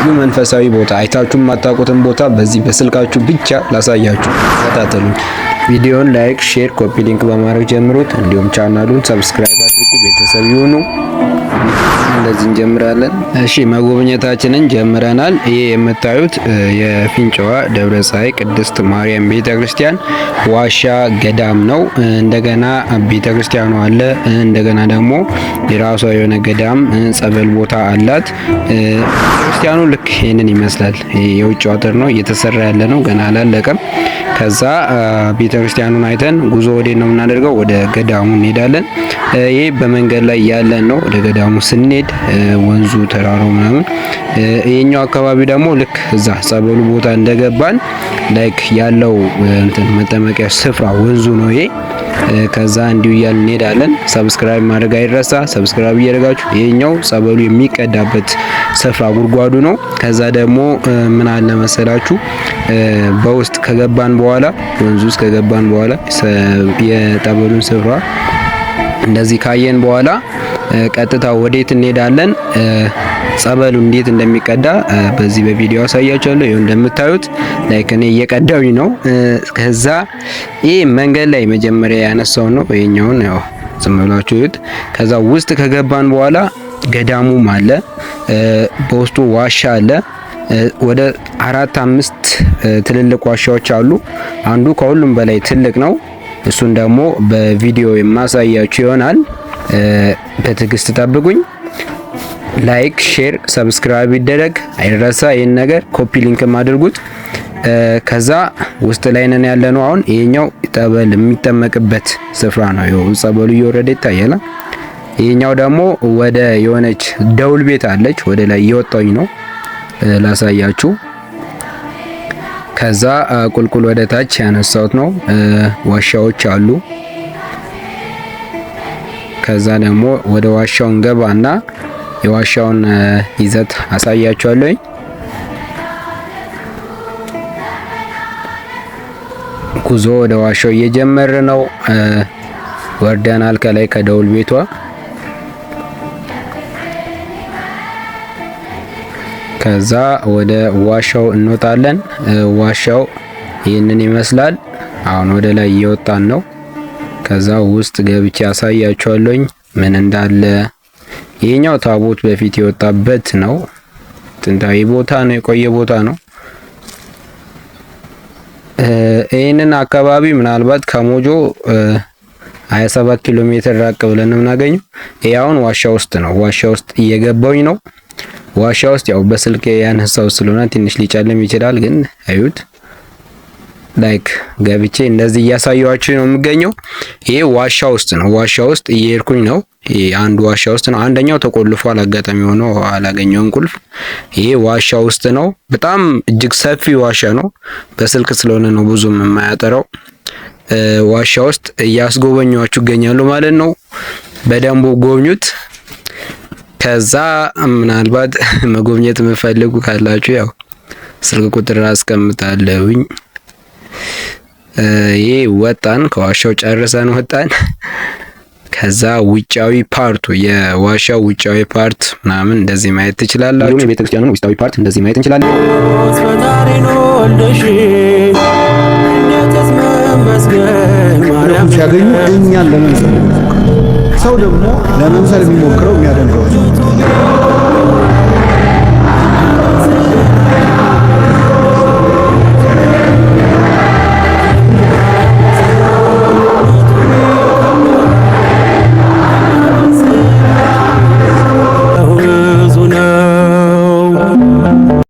ልዩ መንፈሳዊ ቦታ አይታችሁ የማታውቁትን ቦታ በዚህ በስልካችሁ ብቻ ላሳያችሁ። ተከታተሉኝ። ቪዲዮን ላይክ፣ ሼር፣ ኮፒ ሊንክ በማድረግ ጀምሩት። እንዲሁም ቻናሉን ሰብስክራይብ አድርጉ። ቤተሰብ ይሁኑ። እንደዚህ እንጀምራለን። እሺ መጎብኘታችንን ጀምረናል። ይሄ የምታዩት የፊንጫዋ ደብረ ፀሐይ ቅድስት ማርያም ቤተክርስቲያን ዋሻ ገዳም ነው። እንደገና ቤተክርስቲያኑ አለ። እንደገና ደግሞ የራሷ የሆነ ገዳም ጸበል ቦታ አላት። ቤተክርስቲያኑ ልክ ይሄንን ይመስላል። የውጭው አጥር ነው እየተሰራ ያለ ነው፣ ገና አላለቀም። ከዛ ቤተክርስቲያኑን አይተን ጉዞ ወዴት ነው የምናደርገው? ወደ ገዳሙ እንሄዳለን። ይሄ በመንገድ ላይ ያለን ነው። ወደ ገዳሙ ስንሄድ ወንዙ ተራራው ምናምን ይሄኛው አካባቢ ደግሞ ልክ እዛ ጸበሉ ቦታ እንደገባን ላይክ ያለው እንትን መጠመቂያ ስፍራ ወንዙ ነው ይሄ። ከዛ እንዲሁ እያልን እንሄዳለን። ሰብስክራይብ ማድረግ አይረሳ። ሰብስክራይብ እያደረጋችሁ ይሄኛው ጸበሉ የሚቀዳበት ስፍራ ጉድጓዱ ነው። ከዛ ደግሞ ምን አለ መሰላችሁ በውስጥ ከገባን በኋላ ወንዙ ውስጥ ከገባን በኋላ የጠበሉን ስፍራ እንደዚህ ካየን በኋላ ቀጥታ ወዴት እንሄዳለን? ጸበሉ እንዴት እንደሚቀዳ በዚህ በቪዲዮ አሳያችኋለሁ። ይሄው እንደምታዩት ላይክ እኔ እየቀዳውኝ ነው። ከዛ ይሄ መንገድ ላይ መጀመሪያ ያነሳው ነው። ይሄኛውን ያው ዝም ብላችሁ እዩት። ከዛ ውስጥ ከገባን በኋላ ገዳሙም አለ፣ በውስጡ ዋሻ አለ። ወደ 4-5 ትልልቅ ዋሻዎች አሉ። አንዱ ከሁሉም በላይ ትልቅ ነው። እሱን ደግሞ በቪዲዮ የማሳያችሁ ይሆናል። በትዕግስት ጠብቁኝ። ላይክ፣ ሼር፣ ሰብስክራይብ ይደረግ አይረሳ። ይሄን ነገር ኮፒ ሊንክም አድርጉት። ከዛ ውስጥ ላይ ነን ያለነው አሁን። ይሄኛው ጠበል የሚጠመቅበት ስፍራ ነው። ይኸው ጸበሉ እየወረደ ይታያል። ይሄኛው ደግሞ ወደ የሆነች ደውል ቤት አለች። ወደ ላይ እየወጣኝ ነው ላሳያችሁ። ከዛ ቁልቁል ወደ ታች ያነሳሁት ነው። ዋሻዎች አሉ። ከዛ ደግሞ ወደ ዋሻው እንገባና የዋሻውን ይዘት አሳያችኋለሁ። ጉዞ ወደ ዋሻው እየጀመረ ነው። ወርደናል ከላይ ከደውል ቤቷ። ከዛ ወደ ዋሻው እንወጣለን። ዋሻው ይህንን ይመስላል። አሁን ወደ ላይ እየወጣን ነው። ከዛ ውስጥ ገብቼ አሳያችኋለሁኝ ምን እንዳለ። ይሄኛው ታቦት በፊት የወጣበት ነው። ጥንታዊ ቦታ ነው፣ የቆየ ቦታ ነው። ይህንን አካባቢ ምናልባት ከሞጆ 27 ኪሎ ሜትር ራቅ ብለን የምናገኘው። ይሄ አሁን ዋሻ ውስጥ ነው። ዋሻ ውስጥ እየገባሁኝ ነው። ዋሻ ውስጥ ያው በስልክ ያነሳው ስለሆነ ትንሽ ሊጨልም ይችላል፣ ግን አዩት። ላይክ ገብቼ እንደዚህ እያሳየኋችሁ ነው የሚገኘው። ይሄ ዋሻ ውስጥ ነው። ዋሻ ውስጥ እየሄድኩኝ ነው። ይሄ አንዱ ዋሻ ውስጥ ነው። አንደኛው ተቆልፏል፣ አጋጣሚ ሆኖ አላገኘውም ቁልፍ። ይሄ ዋሻ ውስጥ ነው። በጣም እጅግ ሰፊ ዋሻ ነው። በስልክ ስለሆነ ነው ብዙም የማያጠራው። ዋሻ ውስጥ እያስጎበኘኋችሁ ይገኛሉ ማለት ነው። በደንቡ ጎብኙት። ከዛ ምናልባት መጎብኘት የምፈልጉ ካላችሁ ያው ስልክ ቁጥር አስቀምጣለሁኝ። ይሄ ወጣን፣ ከዋሻው ጨርሰን ወጣን። ከዛ ውጫዊ ፓርቱ የዋሻው ውጫዊ ፓርት ምናምን እንደዚህ ማየት ትችላላችሁ። የቤተክርስቲያኑን ውስጣዊ ፓርት እንደዚህ ማየት እንችላለን። ሲያገኙ እኛን ለመምሰል ሰው ደግሞ ለመምሰል የሚሞክረው የሚያደንቀው